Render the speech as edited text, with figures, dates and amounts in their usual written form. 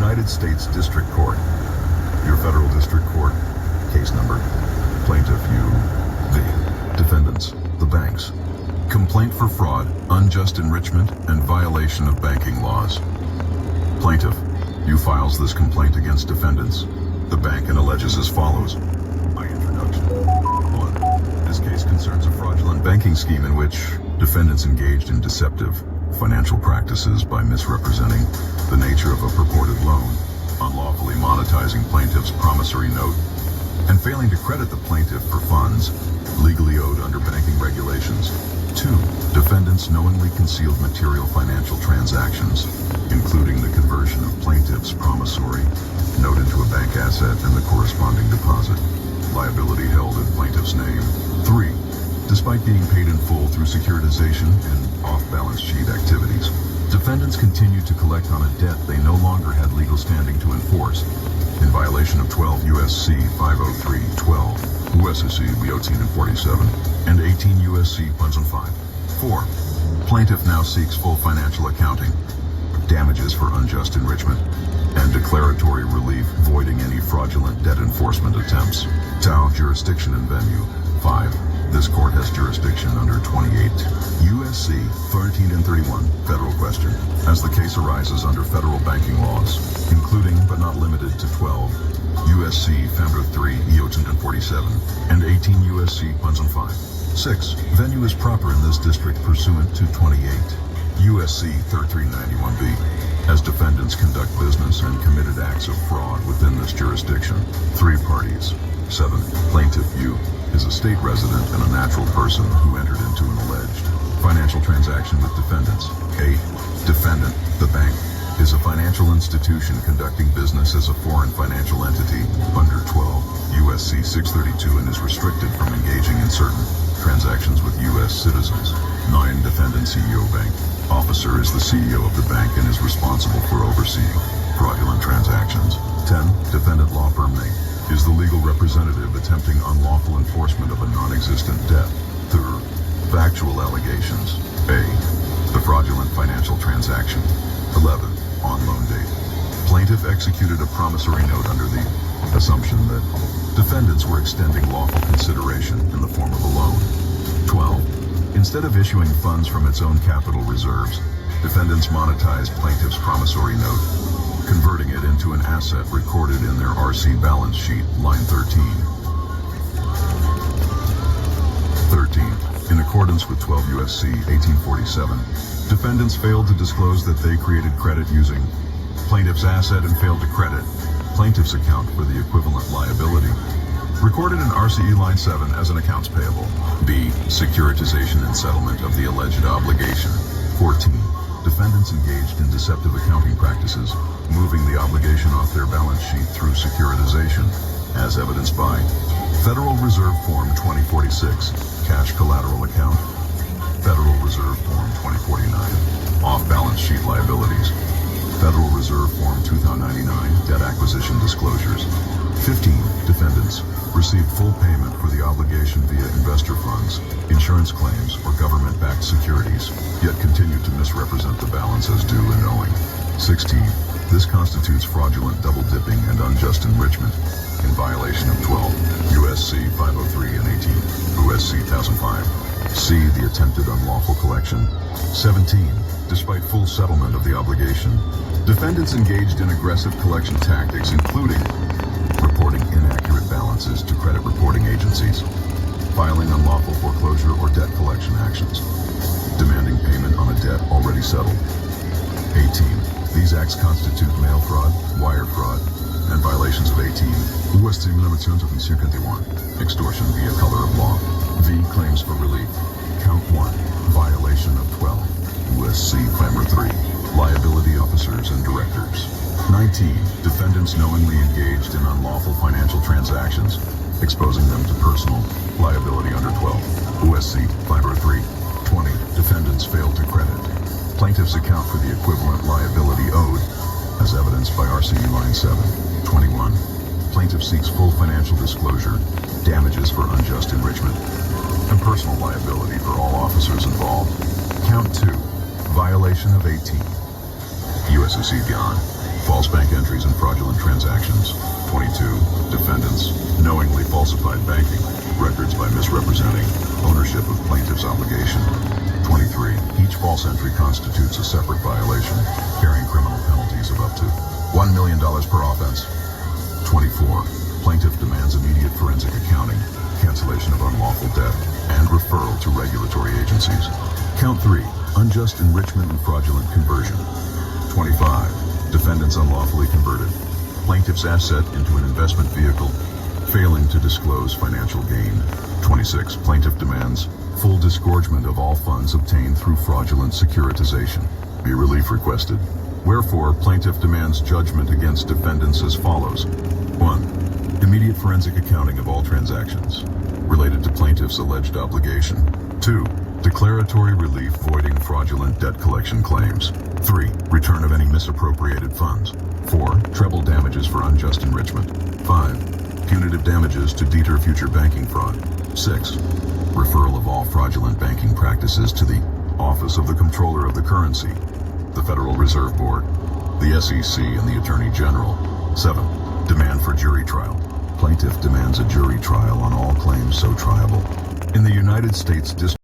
United States District Court. Your federal district court. Case number. Plaintiff you. The defendants. The banks. Complaint for fraud, unjust enrichment, and violation of banking laws. Plaintiff. You files this complaint against defendants. The bank and alleges as follows. By introduction. 1. This case concerns a fraudulent banking scheme in which defendants engaged in deceptive financial practices by misrepresenting the nature of a purported loan, unlawfully monetizing plaintiff's promissory note, and failing to credit the plaintiff for funds legally owed under banking regulations. 2. Defendants knowingly concealed material financial transactions, including the conversion of plaintiff's promissory note into a bank asset and the corresponding deposit. Liability held in plaintiff's name. 3. Despite being paid in full through securitization and off-balance sheet activities, defendants continued to collect on a debt they no longer had legal standing to enforce, in violation of 12 U.S.C. 503-12, U.S.C. B18 and 47, and 18 U.S.C. 5. 4. Plaintiff now seeks full financial accounting, damages for unjust enrichment, and declaratory relief voiding any fraudulent debt enforcement attempts. Tau jurisdiction and venue. 5. This court has jurisdiction under 28 U.S.C. 13 and 31, federal question, as the case arises under federal banking laws, including but not limited to 12 U.S.C. 3, E18 and 47, and 18 U.S.C. 5. 6. Venue is proper in this district pursuant to 28 U.S.C. 3391B, as defendants conduct business and committed acts of fraud within this jurisdiction. 3 parties. 7. Plaintiff you is a state resident and a natural person who entered into an alleged financial transaction with defendants. 8. Defendant, the bank, is a financial institution conducting business as a foreign financial entity under 12 U.S.C. 632 and is restricted from engaging in certain transactions with U.S. citizens. 9. Defendant CEO bank. Officer is the CEO of the bank and is responsible for overseeing fraudulent transactions. 10. Defendant law firm name is the legal representative attempting unlawful enforcement of a non-existent debt. 3rd. Factual allegations. A. The fraudulent financial transaction. 11. On loan date. Plaintiff executed a promissory note under the assumption that defendants were extending lawful consideration in the form of a loan. 12. Instead of issuing funds from its own capital reserves, defendants monetized plaintiff's promissory note, converting it into an asset recorded in their RC balance sheet, line 13. 13. In accordance with 12 U.S.C. 1847, defendants failed to disclose that they created credit using plaintiff's asset and failed to credit plaintiff's account for the equivalent liability, recorded in RCE line 7 as an accounts payable. B. Securitization and settlement of the alleged obligation. 14. Defendants engaged in deceptive accounting practices, moving the obligation off their balance sheet through securitization, as evidenced by Federal Reserve Form 2046, Cash Collateral Account, Federal Reserve Form 2049, Off-Balance Sheet Liabilities, Federal Reserve Form 2099, Debt Acquisition Disclosures. 15. Defendants received full payment for the obligation via investor funds, insurance claims, or government-backed securities, yet continued to misrepresent the balance as due and owing. 16. This constitutes fraudulent double-dipping and unjust enrichment in violation of 12 U.S.C. 503 and 18 U.S.C. 1005. C. The attempted unlawful collection. 17. Despite full settlement of the obligation, defendants engaged in aggressive collection tactics, including reporting inaccurate balances to credit reporting agencies, filing unlawful foreclosure or debt collection actions, demanding payment on a debt already settled. 18. These acts constitute mail fraud, wire fraud, and violations of 18 U.S.C. 1951, extortion via color of law. V. Claims for relief. Count 1. Violation of 12 U.S.C. Clamor 3. Liability officers and directors. 19. Defendants knowingly engaged in unlawful financial transactions, exposing them to personal liability under 12 U.S.C. Clamor 3. 20. Defendants failed to credit plaintiff's account for the equivalent liability owed, as evidenced by RCE line 7. 21. Plaintiff seeks full financial disclosure, damages for unjust enrichment, and personal liability for all officers involved. Count 2. Violation of 18 USSC gone. False bank entries and fraudulent transactions. 22. Defendants knowingly falsified banking records by misrepresenting ownership of plaintiff's obligation. 23. Each false entry constitutes a separate violation, carrying criminal penalties of up to $1 million per offense. 24. Plaintiff demands immediate forensic accounting, cancellation of unlawful debt, and referral to regulatory agencies. Count 3. Unjust enrichment and fraudulent conversion. 25. Defendants unlawfully converted plaintiff's asset into an investment vehicle, failing to disclose financial gain. 26. Plaintiff demands full disgorgement of all funds obtained through fraudulent securitization. Be relief requested. Wherefore, plaintiff demands judgment against defendants as follows. 1. Immediate forensic accounting of all transactions related to plaintiff's alleged obligation. 2. Declaratory relief voiding fraudulent debt collection claims. 3. Return of any misappropriated funds. 4. Treble damages for unjust enrichment. 5. Punitive damages to deter future banking fraud. 6. Referral of all fraudulent banking practices to the Office of the Comptroller of the Currency, the Federal Reserve Board, the SEC, and the Attorney General. 7. Demand for jury trial. Plaintiff demands a jury trial on all claims so triable. In the United States District